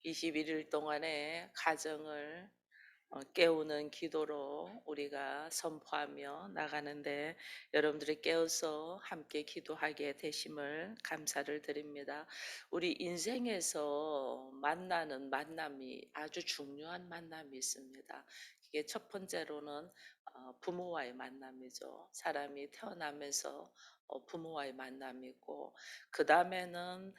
21일 동안의 가정을 깨우는 기도로 우리가 선포하며 나가는데, 여러분들이 깨어서 함께 기도하게 되심을 감사를 드립니다. 우리 인생에서 만나는 만남이 아주 중요한 만남이 있습니다. 이게 첫 번째로는 부모와의 만남이죠. 사람이 태어나면서 부모와의 만남이고, 그 다음에는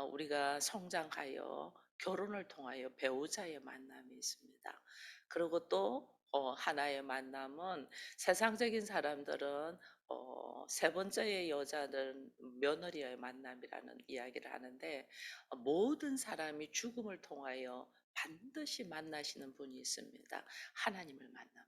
우리가 성장하여 결혼을 통하여 배우자의 만남이 있습니다. 그리고 또 하나의 만남은, 세상적인 사람들은 세 번째의 여자는 며느리의 만남이라는 이야기를 하는데, 모든 사람이 죽음을 통하여 반드시 만나시는 분이 있습니다. 하나님을 만납니다.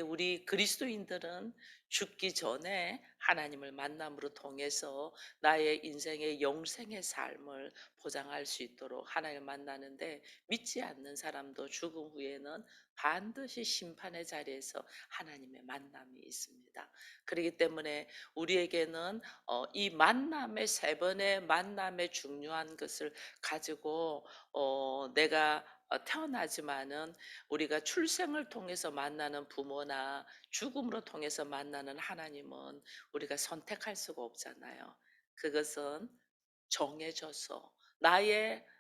우리 그리스도인들은 죽기 전에 하나님을 만남으로 통해서 나의 인생의 영생의 삶을 보장할 수 있도록 하나님을 만나는데, 믿지 않는 사람도 죽음 후에는 반드시 심판의 자리에서 하나님의 만남이 있습니다. 그렇기 때문에 우리에게는 이 만남의, 세 번의 만남의 중요한 것을 가지고, 내가 태어나지만은 우리가 출생을 통해서 만나는 부모나 죽음으로 통해서 만나는 하나님은 우리가 선택할 수가 없잖아요. 그것은 정해져서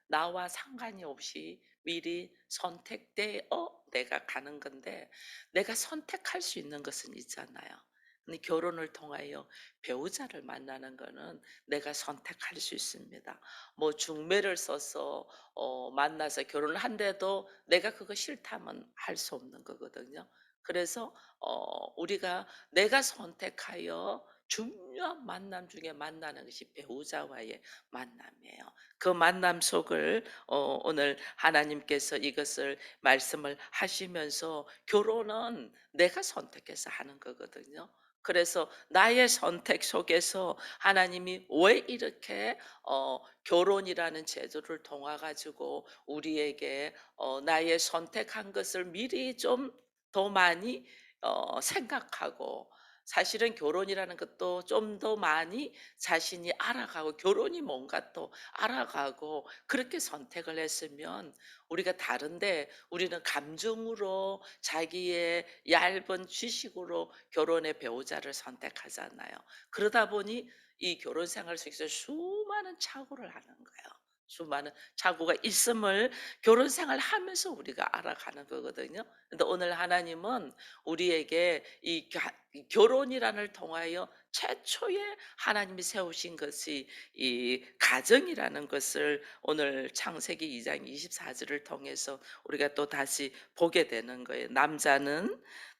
나와 상관이 없이 미리 선택되어 내가 가는 건데, 내가 선택할 수 있는 것은 있잖아요. 근데 결혼을 통하여 배우자를 만나는 거는 내가 선택할 수 있습니다. 뭐 중매를 써서 만나서 결혼을 한데도 내가 그거 싫다면 할 수 없는 거거든요. 그래서 우리가 내가 선택하여 중요한 만남 중에 만나는 것이 배우자와의 만남이에요. 그 만남 속을 오늘 하나님께서 이것을 말씀을 하시면서, 결혼은 내가 선택해서 하는 거거든요. 그래서 나의 선택 속에서 하나님이 왜 이렇게 결혼이라는 제도를 통해 가지고 우리에게 나의 선택한 것을 미리 좀 더 많이 생각하고, 사실은 결혼이라는 것도 좀 더 많이 자신이 알아가고, 결혼이 뭔가 또 알아가고, 그렇게 선택을 했으면, 우리가 다른데 우리는 감정으로, 자기의 얇은 지식으로 결혼의 배우자를 선택하잖아요. 그러다 보니 이 결혼 생활 속에서 수많은 착오를 하는 거예요. 수많은 착오가 있음을 결혼 생활 하면서 우리가 알아가는 거거든요. 근데 오늘 하나님은 우리에게 이 결혼이란을 통하여 최초의 하나님이 세우신 것이 이 가정이라는 것을 오늘 창세기 2장 24절을 통해서 우리가 또 다시 보게 되는 거예요.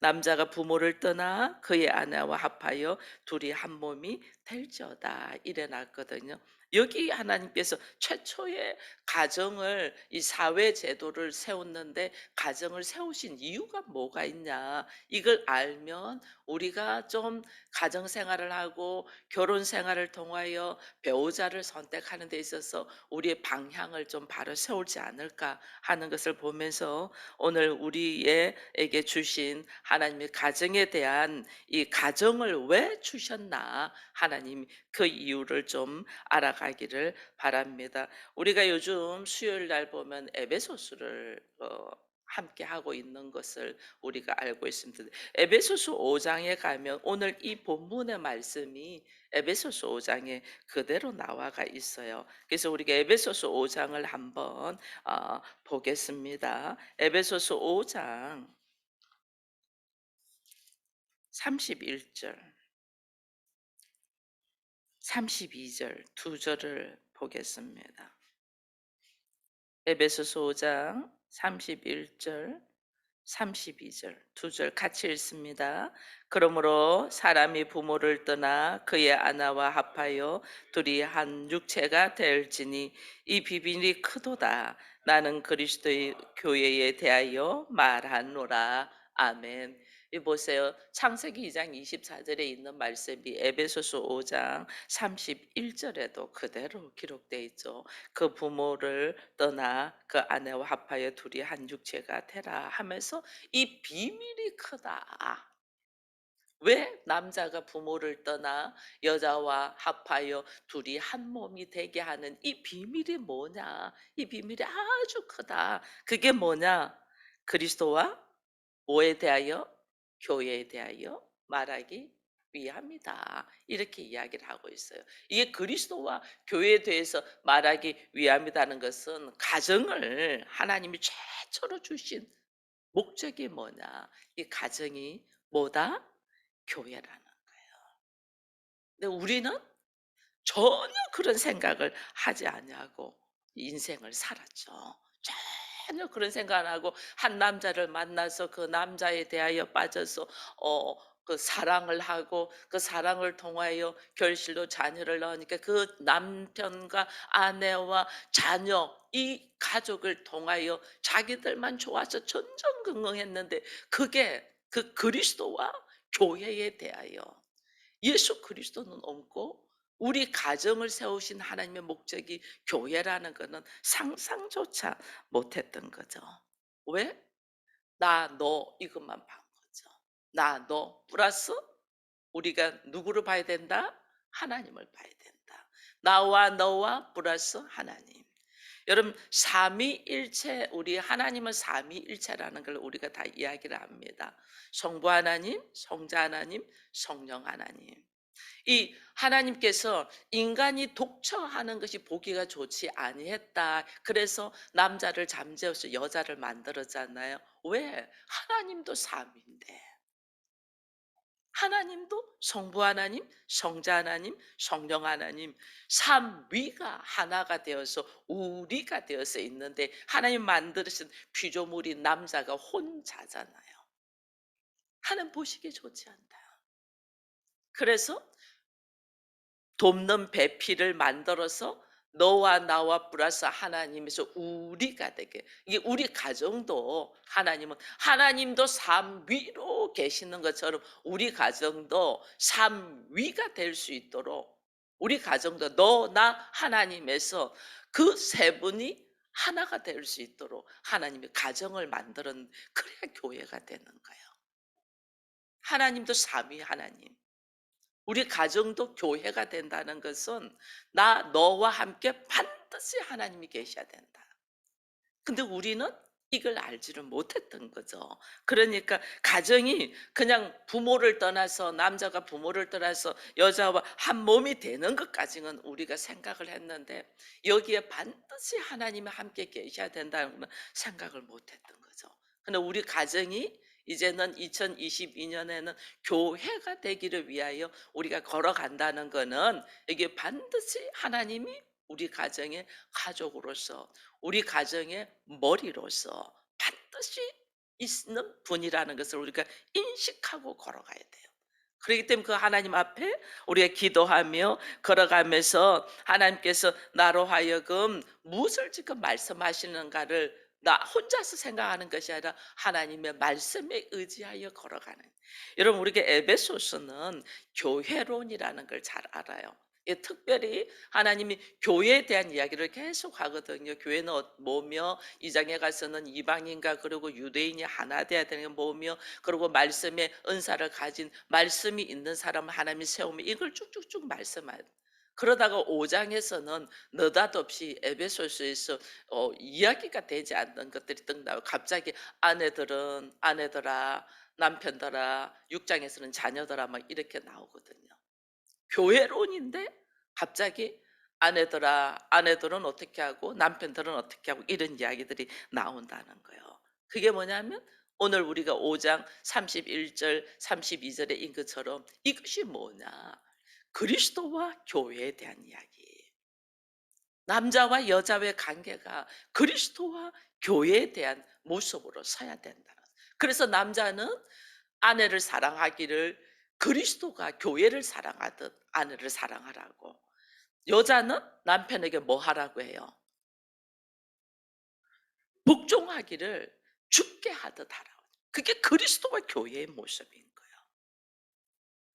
남자가 부모를 떠나 그의 아내와 합하여 둘이 한 몸이 될지어다 이래 놨거든요. 여기 하나님께서 최초의 가정을, 이 사회 제도를 세웠는데, 가정을 세우신 이유가 뭐가 있냐, 이걸 알면 우리가 좀 가정 생활을 하고 결혼 생활을 통하여 배우자를 선택하는 데 있어서 우리의 방향을 좀 바로 세우지 않을까 하는 것을 보면서, 오늘 우리에게 주신 하나님의 가정에 대한, 이 가정을 왜 주셨나, 하나님 그 이유를 좀 알아가기를 바랍니다. 우리가 요즘 수요일 날 보면 에베소서를 함께 하고 있는 것을 우리가 알고 있습니다. 에베소서 5장에 가면 오늘 이 본문의 말씀이 에베소서 5장에 그대로 나와가 있어요. 그래서 우리가 에베소서 5장을 한번 보겠습니다. 에베소서 5장 31절, 32절 두 절을 보겠습니다. 에베소서 5장 31절, 32절 두 절 같이 읽습니다. 그러므로 사람이 부모를 떠나 그의 아내와 합하여 둘이 한 육체가 될지니 이 비밀이 크도다. 나는 그리스도의 교회에 대하여 말하노라. 아멘. 이 보세요. 창세기 2장 24절에 있는 말씀이 에베소서 5장 31절에도 그대로 기록되어 있죠. 그 부모를 떠나 그 아내와 합하여 둘이 한 육체가 되라 하면서 이 비밀이 크다. 왜 남자가 부모를 떠나 여자와 합하여 둘이 한 몸이 되게 하는 이 비밀이 뭐냐? 이 비밀이 아주 크다. 그게 뭐냐? 그리스도와 뭐에 대하여? 교회에 대하여 말하기 위함이다. 이렇게 이야기를 하고 있어요. 이게 그리스도와 교회에 대해서 말하기 위함이라는 것은 가정을 하나님이 최초로 주신 목적이 뭐냐? 이 가정이 뭐다? 교회라는. 근데 우리는 전혀 그런 생각을 하지 아니하고 인생을 살았죠. 전혀 그런 생각 안 하고 한 남자를 만나서 그 남자에 대하여 빠져서 그 사랑을 하고 그 사랑을 통하여 결실로 자녀를 낳으니까 그 남편과 아내와 자녀 이 가족을 통하여 자기들만 좋아서 전전긍긍했는데 그게 그 그리스도와 교회에 대하여 예수 그리스도는 없고 우리 가정을 세우신 하나님의 목적이 교회라는 것은 상상조차 못했던 거죠. 왜? 나, 너 이것만 반 거죠. 나, 너 플러스 우리가 누구를 봐야 된다? 하나님을 봐야 된다. 나와 너와 플러스 하나님. 여러분 삼위일체 우리 하나님은 삼위일체라는 걸 우리가 다 이야기를 합니다. 성부 하나님, 성자 하나님, 성령 하나님. 이 하나님께서 인간이 독처하는 것이 보기가 좋지 아니했다. 그래서 남자를 잠재워서 여자를 만들었잖아요. 왜? 하나님도 삼위인데. 하나님도 성부 하나님, 성자 하나님, 성령 하나님 삼위가 하나가 되어서 우리가 되어서 있는데 하나님 만드신 피조물인 남자가 혼자잖아요. 하나님 보시기에 좋지 않다. 그래서 돕는 배필을 만들어서 너와 나와 플러스 하나님에서 우리가 되게 이게 우리 가정도 하나님은 하나님도 삼위로 계시는 것처럼 우리 가정도 삼위가 될 수 있도록 우리 가정도 너 나 하나님에서 그 세 분이 하나가 될 수 있도록 하나님이 가정을 만들었는데 그래야 교회가 되는 거예요. 하나님도 삼위 하나님. 우리 가정도 교회가 된다는 것은 나 너와 함께 반드시 하나님이 계셔야 된다. 근데 우리는 이걸 알지를 못했던 거죠. 그러니까 가정이 그냥 부모를 떠나서 남자가 부모를 떠나서 여자와 한 몸이 되는 것까지는 우리가 생각을 했는데 여기에 반드시 하나님이 함께 계셔야 된다는 건 생각을 못했던 거죠. 근데 우리 가정이 이제는 2022년에는 교회가 되기를 위하여 우리가 걸어간다는 거는 이게 반드시 하나님이 우리 가정의 가족으로서 우리 가정의 머리로서 반드시 있는 분이라는 것을 우리가 인식하고 걸어가야 돼요. 그렇기 때문에 그 하나님 앞에 우리가 기도하며 걸어가면서 하나님께서 나로 하여금 무엇을 지금 말씀하시는가를 나 혼자서 생각하는 것이 아니라 하나님의 말씀에 의지하여 걸어가는. 여러분 우리가 에베소서는 교회론이라는 걸 잘 알아요. 예, 특별히 하나님이 교회에 대한 이야기를 계속 하거든요. 교회는 뭐며 이 장에 가서는 이방인과 그리고 유대인이 하나 돼야 되는 게 뭐며 그리고 말씀의 은사를 가진 말씀이 있는 사람을 하나님이 세우면 이걸 쭉쭉쭉 말씀하요. 그러다가 5장에서는 느닷없이 에베소서에서 이야기가 되지 않는 것들이 뜬 나와요. 갑자기 아내들아 남편들아 6장에서는 자녀들아 막 이렇게 나오거든요. 교회론인데 갑자기 아내들은 어떻게 하고 남편들은 어떻게 하고 이런 이야기들이 나온다는 거예요. 그게 뭐냐면 오늘 우리가 5장 31절 32절에 인 것처럼 이것이 뭐냐? 그리스도와 교회에 대한 이야기. 남자와 여자의 관계가 그리스도와 교회에 대한 모습으로 서야 된다. 그래서 남자는 아내를 사랑하기를 그리스도가 교회를 사랑하듯 아내를 사랑하라고. 여자는 남편에게 뭐 하라고 해요? 복종하기를 죽게 하듯 하라고. 그게 그리스도와 교회의 모습인 거예요.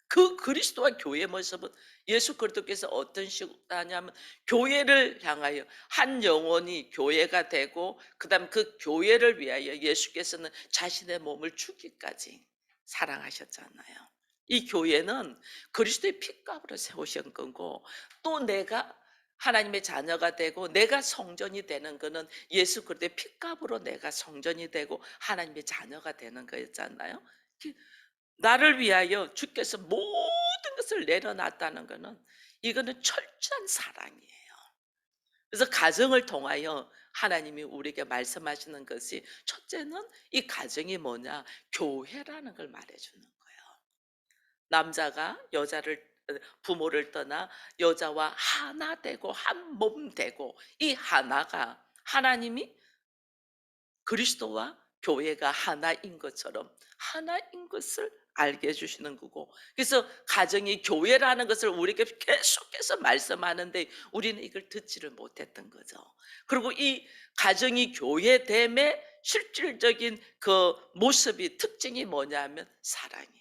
그 그리스도와 교회의 모습은 예수 그리스도께서 어떤 식으로 하냐면 교회를 향하여 한 영혼이 교회가 되고 그다음 그 교회를 위하여 예수께서는 자신의 몸을 주기까지 사랑하셨잖아요. 이 교회는 그리스도의 피값으로 세우신 거고, 또 내가 하나님의 자녀가 되고 내가 성전이 되는 거는 예수 그리스도의 피값으로 내가 성전이 되고 하나님의 자녀가 되는 거였잖아요. 나를 위하여 주께서 모든 것을 내려놨다는 거는, 이거는 철저한 사랑이에요. 그래서 가정을 통하여 하나님이 우리에게 말씀하시는 것이, 첫째는 이 가정이 뭐냐, 교회라는 걸 말해주는 거예요. 남자가 여자를, 부모를 떠나 여자와 하나 되고 한 몸 되고, 이 하나가 하나님이 그리스도와 교회가 하나인 것처럼 하나인 것을 알게 해주시는 거고, 그래서 가정이 교회라는 것을 우리에게 계속해서 말씀하는데 우리는 이걸 듣지를 못했던 거죠. 그리고 이 가정이 교회됨의 실질적인 그 모습이, 특징이 뭐냐면 사랑이에요.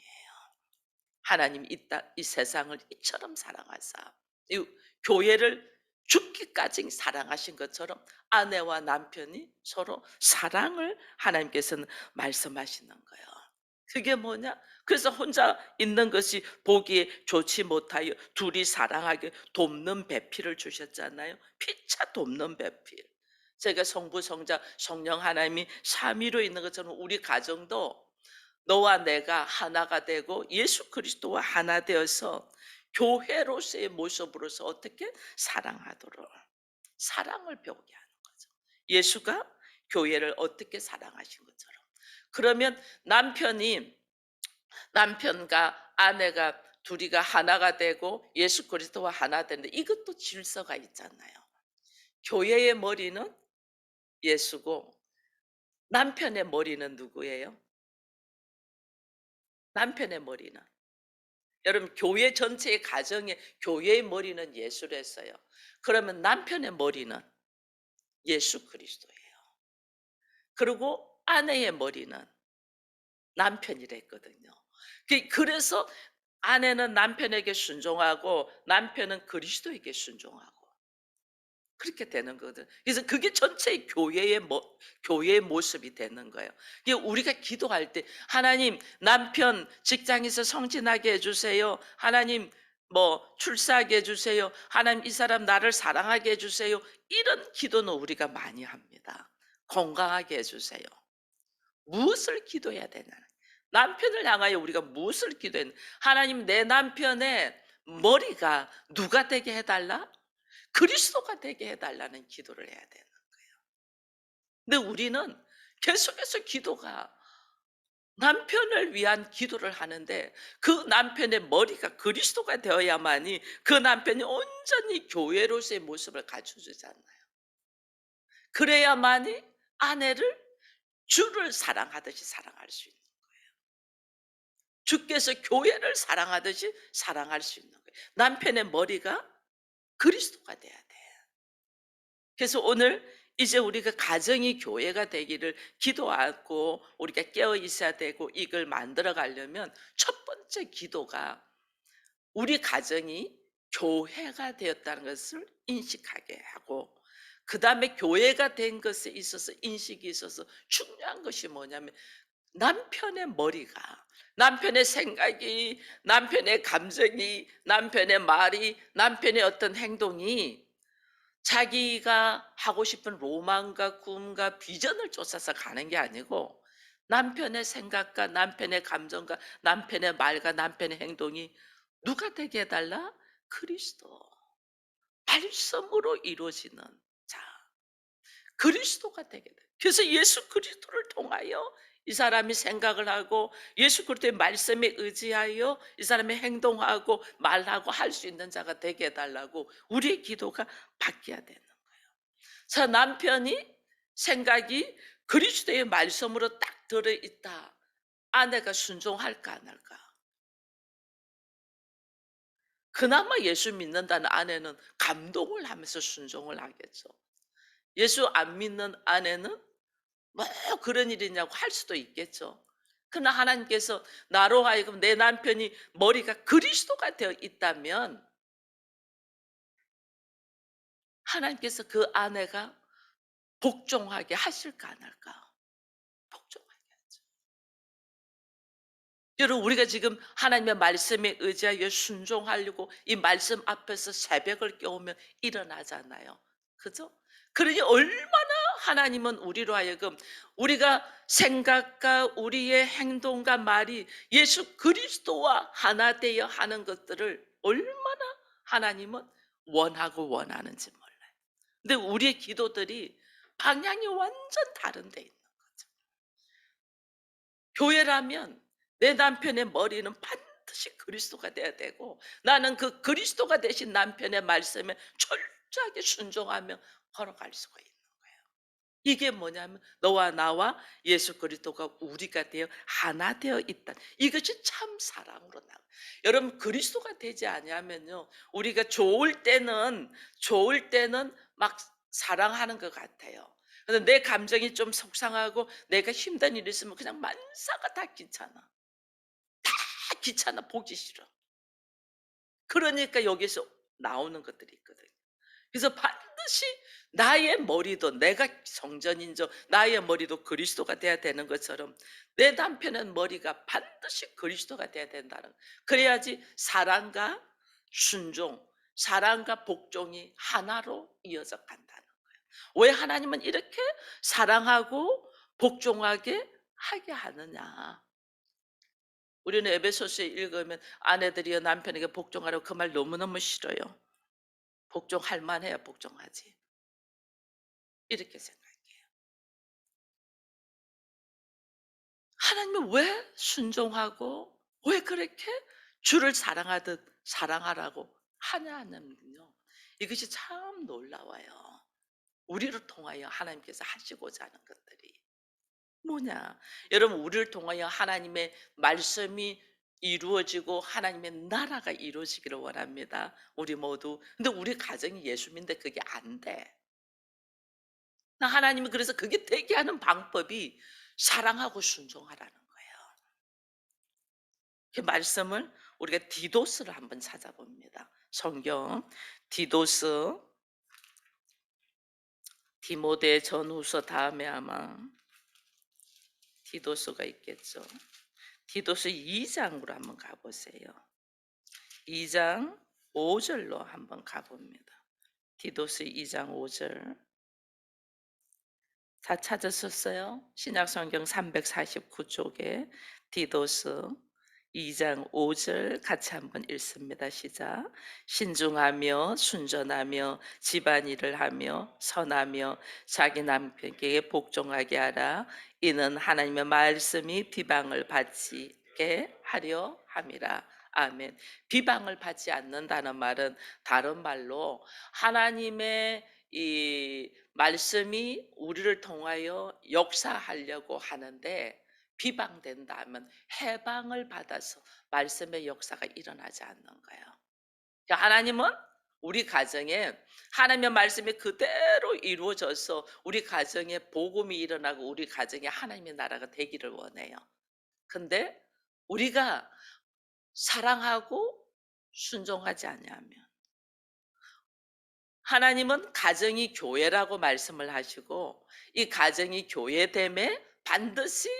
하나님이 이 세상을 이처럼 사랑하사 이 교회를 죽기까지 사랑하신 것처럼 아내와 남편이 서로 사랑을 하나님께서는 말씀하시는 거예요. 그게 뭐냐? 그래서 혼자 있는 것이 보기에 좋지 못하여 둘이 사랑하게 돕는 배필을 주셨잖아요. 피차 돕는 배필. 제가 성부, 성자, 성령 하나님이 삼위로 있는 것처럼 우리 가정도 너와 내가 하나가 되고 예수 그리스도와 하나 되어서 교회로서의 모습으로서 어떻게 사랑하도록, 사랑을 배우게 하는 거죠. 예수가 교회를 어떻게 사랑하신 것처럼. 그러면 남편과 아내가 둘이가 하나가 되고 예수 그리스도와 하나 되는데, 이것도 질서가 있잖아요. 교회의 머리는 예수고 남편의 머리는 누구예요? 남편의 머리는, 여러분, 교회 전체의 가정의 교회의 머리는 예수랬어요. 그러면 남편의 머리는 예수 그리스도예요. 그리고 아내의 머리는 남편이랬거든요. 그래서 아내는 남편에게 순종하고 남편은 그리스도에게 순종하고, 그렇게 되는 거거든. 그래서 그게 전체 교회의 모습이 되는 거예요. 이게 우리가 기도할 때, 하나님 남편 직장에서 성진하게 해주세요. 하나님 뭐 출세하게 해주세요. 하나님 이 사람 나를 사랑하게 해주세요. 이런 기도는 우리가 많이 합니다. 건강하게 해주세요. 무엇을 기도해야 되나? 남편을 향하여 우리가 무엇을 기도했나? 하나님, 내 남편의 머리가 누가 되게 해달라? 그리스도가 되게 해달라는 기도를 해야 되는 거예요. 근데 우리는 계속해서 기도가 남편을 위한 기도를 하는데, 그 남편의 머리가 그리스도가 되어야만이 그 남편이 온전히 교회로서의 모습을 갖춰주잖아요. 그래야만이 아내를 주를 사랑하듯이 사랑할 수 있는, 주께서 교회를 사랑하듯이 사랑할 수 있는 거예요. 남편의 머리가 그리스도가 돼야 돼. 그래서 오늘 이제 우리가 가정이 교회가 되기를 기도하고 우리가 깨어 있어야 되고, 이걸 만들어 가려면 첫 번째 기도가 우리 가정이 교회가 되었다는 것을 인식하게 하고, 그 다음에 교회가 된 것에 있어서 인식이 있어서 중요한 것이 뭐냐면, 남편의 머리가, 남편의 생각이, 남편의 감정이, 남편의 말이, 남편의 어떤 행동이 자기가 하고 싶은 로망과 꿈과 비전을 쫓아서 가는 게 아니고, 남편의 생각과 남편의 감정과 남편의 말과 남편의 행동이 누가 되게 해달라? 그리스도. 말씀으로 이루어지는 자, 그리스도가 되게 돼. 그래서 예수 그리스도를 통하여 이 사람이 생각을 하고 예수 그리스도의 말씀에 의지하여 이 사람이 행동하고 말하고 할 수 있는 자가 되게 해달라고 우리의 기도가 바뀌어야 되는 거예요. 저 남편이 생각이 그리스도의 말씀으로 딱 들어있다. 아내가 순종할까 안 할까? 그나마 예수 믿는다는 아내는 감동을 하면서 순종을 하겠죠. 예수 안 믿는 아내는 뭐 그런 일이냐고 할 수도 있겠죠. 그러나 하나님께서 나로 하여금 내 남편이 머리가 그리스도가 되어 있다면, 하나님께서 그 아내가 복종하게 하실까 안 할까? 복종하게 하죠. 여러분 우리가 지금 하나님의 말씀에 의지하여 순종하려고 이 말씀 앞에서 새벽을 깨우며 일어나잖아요. 그죠? 그러니 얼마나 하나님은 우리로 하여금 우리가 생각과 우리의 행동과 말이 예수 그리스도와 하나 되어 하는 것들을 얼마나 하나님은 원하고 원하는지 몰라요. 근데 우리의 기도들이 방향이 완전 다른 데 있는 거죠. 교회라면 내 남편의 머리는 반드시 그리스도가 돼야 되고 나는 그 그리스도가 되신 남편의 말씀에 철저하게 순종하며 걸어갈 수가 있는 거예요. 이게 뭐냐면 너와 나와 예수 그리스도가 우리가 되어 하나 되어 있다. 이것이 참 사랑으로 나와. 여러분 그리스도가 되지 아니하면요. 우리가 좋을 때는 막 사랑하는 것 같아요. 근데 내 감정이 좀 속상하고 내가 힘든 일이 있으면 그냥 만사가 다 귀찮아. 다 귀찮아 보기 싫어. 그러니까 여기서 나오는 것들이 있거든요. 그래서 반드시 나의 머리도 내가 성전인저 나의 머리도 그리스도가 돼야 되는 것처럼 내 남편의 머리가 반드시 그리스도가 돼야 된다는 그래야지 사랑과 순종, 사랑과 복종이 하나로 이어져 간다는 거예요. 왜 하나님은 이렇게 사랑하고 복종하게 하게 하느냐? 우리는 에베소서에 읽으면 아내들이여 남편에게 복종하라고 그 말 너무너무 싫어요. 복종할 만해야 복종하지. 이렇게 생각해요. 하나님은 왜 순종하고 왜 그렇게 주를 사랑하듯 사랑하라고 하냐면요. 이것이 참 놀라워요. 우리를 통하여 하나님께서 하시고자 하는 것들이 뭐냐? 여러분 우리를 통하여 하나님의 말씀이 이루어지고 하나님의 나라가 이루어지기를 원합니다. 우리 모두. 근데 우리 가정이 예수 믿는데 그게 안 돼. 하나님은 그래서 그게 되게 하는 방법이 사랑하고 순종하라는 거예요. 그 말씀을 우리가 디도스를 한번 찾아봅니다. 성경 디도스 디모데 전후서 다음에 아마 디도스가 있겠죠. 디도스 2장으로 한번 가보세요. 2장 5절로 한번 가봅니다. 디도스 2장 5절 다 찾으셨어요? 신약성경 349쪽에 디도스 2장 5절 같이 한번 읽습니다. 시작. 신중하며 순전하며 집안일을 하며 선하며 자기 남편에게 복종하게 하라. 이는 하나님의 말씀이 비방을 받지게 하려 함이라. 아멘. 비방을 받지 않는다는 말은 다른 말로 하나님의 이 말씀이 우리를 통하여 역사하려고 하는데 비방된다면 해방을 받아서 말씀의 역사가 일어나지 않는 거예요. 그러니까 하나님은 우리 가정에 하나님의 말씀이 그대로 이루어져서 우리 가정에 복음이 일어나고 우리 가정에 하나님의 나라가 되기를 원해요. 근데 우리가 사랑하고 순종하지 아니하면 하나님은 가정이 교회라고 말씀을 하시고 이 가정이 교회됨에 반드시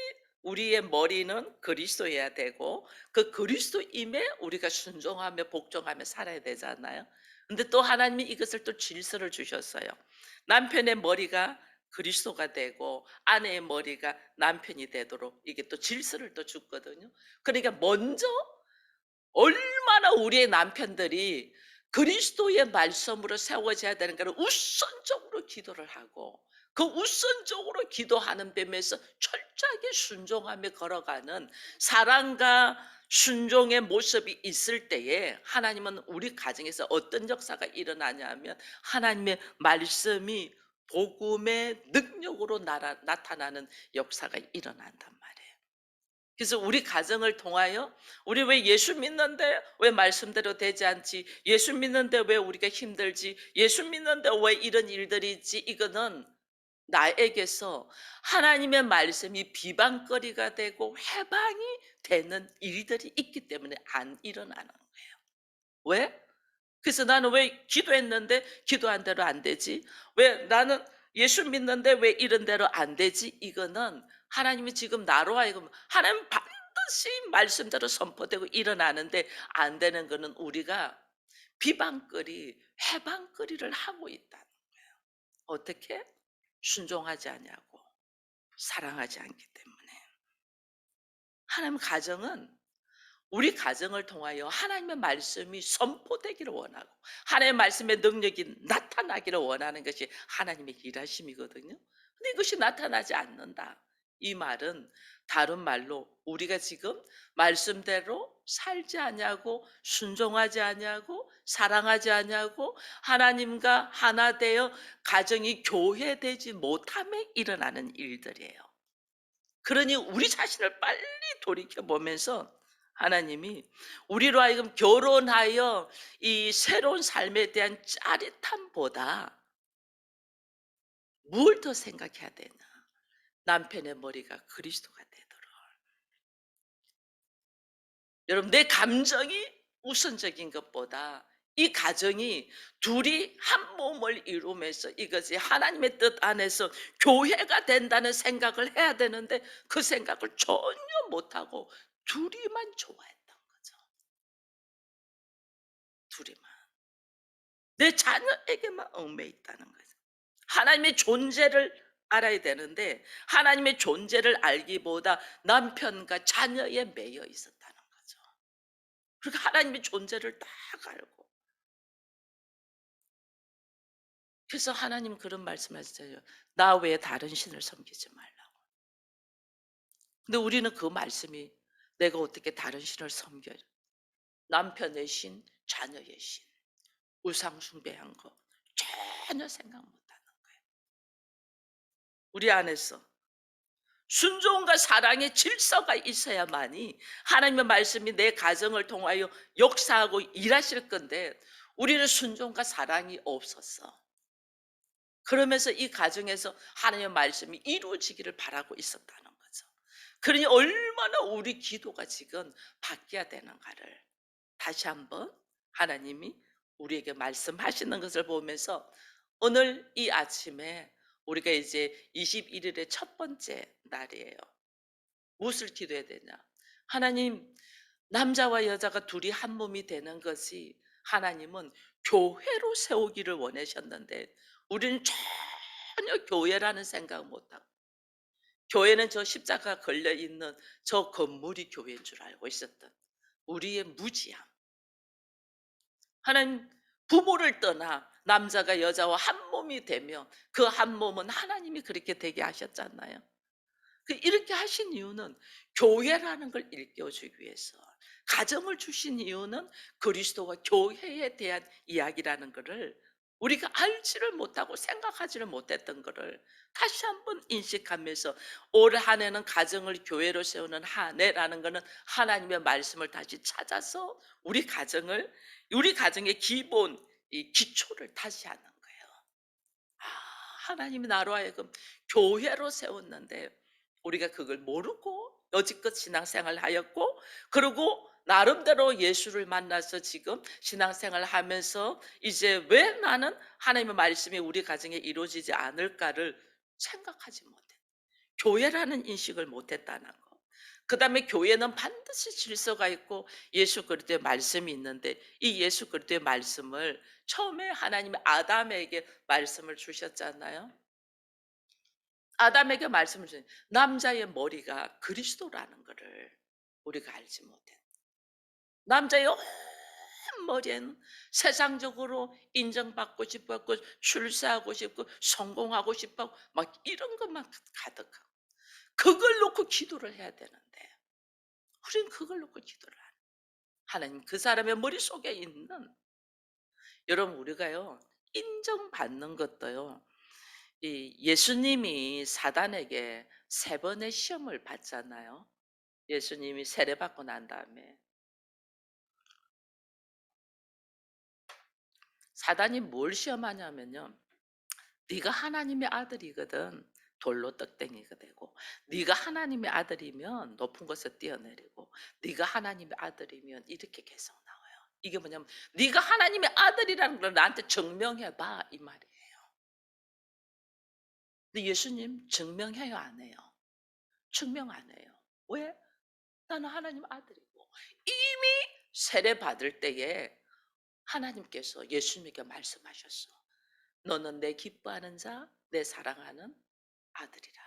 우리의 머리는 그리스도여야 되고 그 그리스도임에 우리가 순종하며 복종하며 살아야 되잖아요. 근데 또 하나님이 이것을 또 질서를 주셨어요. 남편의 머리가 그리스도가 되고 아내의 머리가 남편이 되도록 이게 또 질서를 또 줬거든요. 그러니까 먼저 얼마나 우리의 남편들이 그리스도의 말씀으로 세워져야 되는 것을 우선적으로 기도를 하고 그 우선적으로 기도하는 뱀에서 철저하게 순종하며 걸어가는 사랑과 순종의 모습이 있을 때에 하나님은 우리 가정에서 어떤 역사가 일어나냐면 하나님의 말씀이 복음의 능력으로 나타나는 역사가 일어난단 말이에요. 그래서 우리 가정을 통하여 우리 왜 예수 믿는데 왜 말씀대로 되지 않지? 예수 믿는데 왜 우리가 힘들지? 예수 믿는데 왜 이런 일들이 있지? 이거는 나에게서 하나님의 말씀이 비방거리가 되고 해방이 되는 일들이 있기 때문에 안 일어나는 거예요. 왜? 그래서 나는 왜 기도했는데 기도한 대로 안 되지? 왜 나는 예수 믿는데 왜 이런 대로 안 되지? 이거는 하나님이 지금 나로 하여금 하나님 반드시 반드시 말씀대로 선포되고 일어나는데 안 되는 거는 우리가 비방거리, 해방거리를 하고 있다. 어떻게? 순종하지 않냐고, 사랑하지 않기 때문에. 하나님 가정은 우리 가정을 통하여 하나님의 말씀이 선포되기를 원하고 하나님의 말씀의 능력이 나타나기를 원하는 것이 하나님의 일하심이거든요. 근데 이것이 나타나지 않는다. 이 말은 다른 말로 우리가 지금 말씀대로 살지 않냐고, 순종하지 않냐고, 사랑하지 않냐고, 하나님과 하나 되어 가정이 교회되지 못함에 일어나는 일들이에요. 그러니 우리 자신을 빨리 돌이켜 보면서 하나님이 우리로 하여금 결혼하여 이 새로운 삶에 대한 짜릿함보다 뭘 더 생각해야 되나? 남편의 머리가 그리스도가 되도록. 여러분, 내 감정이 우선적인 것보다 이 가정이 둘이 한 몸을 이루면서 이것이 하나님의 뜻 안에서 교회가 된다는 생각을 해야 되는데 그 생각을 전혀 못하고 둘이만 좋아했던 거죠. 둘이만. 내 자녀에게만 얽매여 있다는 거죠. 하나님의 존재를 알아야 되는데 하나님의 존재를 알기보다 남편과 자녀에 매여 있었다는 거죠. 그러니까 하나님의 존재를 딱 알고 그래서 하나님 그런 말씀하셨어요. 나 외에 다른 신을 섬기지 말라고. 근데 우리는 그 말씀이 내가 어떻게 다른 신을 섬겨요? 남편의 신, 자녀의 신, 우상 숭배한 거 전혀 생각 못하는 거예요. 우리 안에서 순종과 사랑의 질서가 있어야만이 하나님의 말씀이 내 가정을 통하여 역사하고 일하실 건데 우리는 순종과 사랑이 없었어. 그러면서 이 가정에서 하나님의 말씀이 이루어지기를 바라고 있었다는 거죠. 그러니 얼마나 우리 기도가 지금 바뀌어야 되는가를 다시 한번 하나님이 우리에게 말씀하시는 것을 보면서 오늘 이 아침에 우리가 이제 21일의 첫 번째 날이에요. 무엇을 기도해야 되냐? 하나님, 남자와 여자가 둘이 한 몸이 되는 것이 하나님은 교회로 세우기를 원하셨는데 우리는 전혀 교회라는 생각 못하고 교회는 저 십자가 걸려 있는 저 건물이 교회인 줄 알고 있었던 우리의 무지함. 하나님, 부모를 떠나 남자가 여자와 한 몸이 되며 그 한 몸은 하나님이 그렇게 되게 하셨잖아요. 이렇게 하신 이유는 교회라는 걸 일깨워주기 위해서 가정을 주신 이유는 그리스도와 교회에 대한 이야기라는 것을 우리가 알지를 못하고 생각하지를 못했던 것을 다시 한번 인식하면서 올 한 해는 가정을 교회로 세우는 한 해라는 것은 하나님의 말씀을 다시 찾아서 우리 가정의 기본 이 기초를 다시 하는 거예요. 아, 하나님이 나로 하여금 교회로 세웠는데 우리가 그걸 모르고 여지껏 신앙생활을 하였고 그리고 나름대로 예수를 만나서 지금 신앙생활을 하면서 이제 왜 나는 하나님의 말씀이 우리 가정에 이루어지지 않을까를 생각하지 못해. 교회라는 인식을 못했다는 거. 그다음에 교회는 반드시 질서가 있고 예수 그리스도의 말씀이 있는데 이 예수 그리스도의 말씀을 처음에 하나님이 아담에게 말씀을 주셨잖아요. 아담에게 말씀을 주신 남자의 머리가 그리스도라는 것을 우리가 알지 못해. 남자의 온 머리에는 세상적으로 인정받고 싶었고 출세하고 싶고 성공하고 싶고 막 이런 것만 가득하고 그걸 놓고 기도를 해야 되는데 우리는 그걸 놓고 기도를 안 해요. 하나님 그 사람의 머릿속에 있는 여러분 우리가요 인정받는 것도요 이 예수님이 사단에게 세 번의 시험을 받잖아요. 예수님이 세례받고 난 다음에 사단이 뭘 시험하냐면요. 네가 하나님의 아들이거든 돌로 떡댕이가 되고 네가 하나님의 아들이면 높은 곳에 뛰어내리고 네가 하나님의 아들이면 이렇게 계속 나와요. 이게 뭐냐면 네가 하나님의 아들이라는 걸 나한테 증명해 봐 이 말이에요. 근데 예수님 증명해요 안 해요? 증명 안 해요. 왜? 나는 하나님 아들이고. 이미 세례 받을 때에 하나님께서 예수님에게 말씀하셨어. 너는 내 기뻐하는 자, 내 사랑하는 아들이라.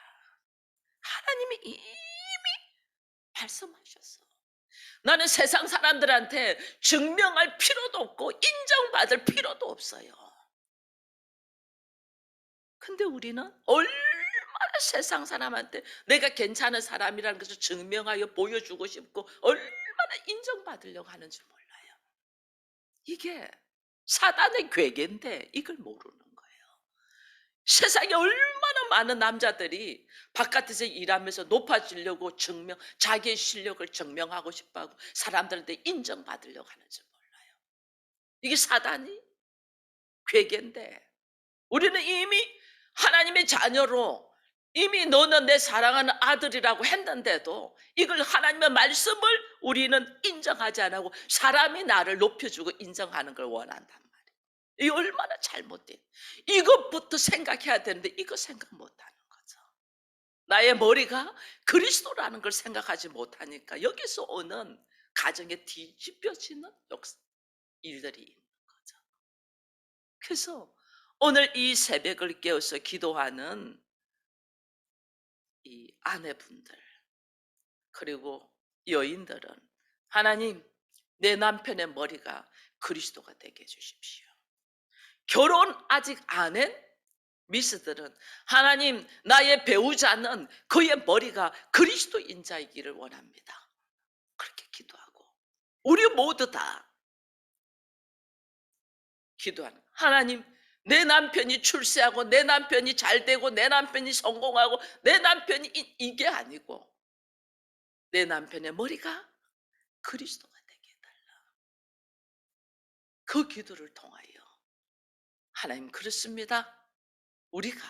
하나님이 이미 말씀하셨어. 나는 세상 사람들한테 증명할 필요도 없고 인정받을 필요도 없어요. 근데 우리는 얼마나 세상 사람한테 내가 괜찮은 사람이라는 것을 증명하여 보여주고 싶고 얼마나 인정받으려고 하는지 몰라요. 이게 사단의 괴계인데 이걸 모르는 거예요. 세상에 얼마나 많은 남자들이 바깥에서 일하면서 높아지려고 자기의 실력을 증명하고 싶어 하고 사람들한테 인정받으려고 하는지 몰라요. 이게 사단이 괴계인데 우리는 이미 하나님의 자녀로 이미 너는 내 사랑하는 아들이라고 했는데도 이걸 하나님의 말씀을 우리는 인정하지 않고 사람이 나를 높여주고 인정하는 걸 원한단 말이에요. 이 얼마나 잘못된 이것부터 생각해야 되는데 이거 생각 못하는 거죠. 나의 머리가 그리스도라는 걸 생각하지 못하니까 여기서 오는 가정에 뒤집혀지는 일들이 있는 거죠. 그래서 오늘 이 새벽을 깨워서 기도하는 이 아내분들 그리고 여인들은 하나님 내 남편의 머리가 그리스도가 되게 해주십시오. 결혼 아직 안 한 미스들은 하나님 나의 배우자는 그의 머리가 그리스도인 자이기를 원합니다. 그렇게 기도하고 우리 모두 다 기도하는 하나님 내 남편이 출세하고 내 남편이 잘되고 내 남편이 성공하고 내 남편이 이게 아니고 내 남편의 머리가 그리스도가 되게 해달라. 그 기도를 통하여 하나님 그렇습니다. 우리가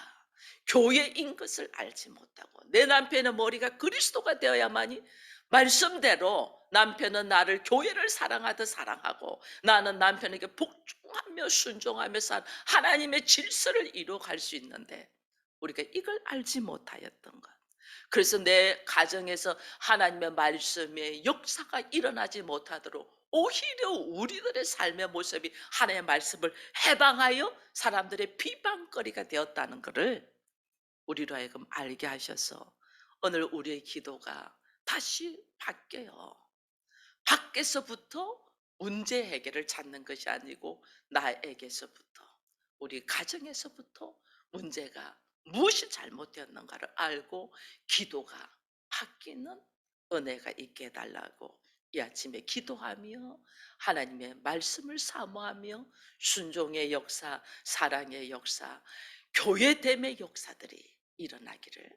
교회인 것을 알지 못하고 내 남편의 머리가 그리스도가 되어야만이 말씀대로 남편은 나를 교회를 사랑하듯 사랑하고 나는 남편에게 복종하며 순종하며 산 하나님의 질서를 이루어갈 수 있는데 우리가 이걸 알지 못하였던 것. 그래서 내 가정에서 하나님의 말씀의 역사가 일어나지 못하도록 오히려 우리들의 삶의 모습이 하나님의 말씀을 해방하여 사람들의 비방거리가 되었다는 것을 우리로 하여금 알게 하셔서 오늘 우리의 기도가 다시 바뀌어요. 밖에서부터 문제 해결을 찾는 것이 아니고 나에게서부터 우리 가정에서부터 문제가 무엇이 잘못되었는가를 알고 기도가 바뀌는 은혜가 있게 해달라고 이 아침에 기도하며 하나님의 말씀을 사모하며 순종의 역사, 사랑의 역사, 교회됨의 역사들이 일어나기를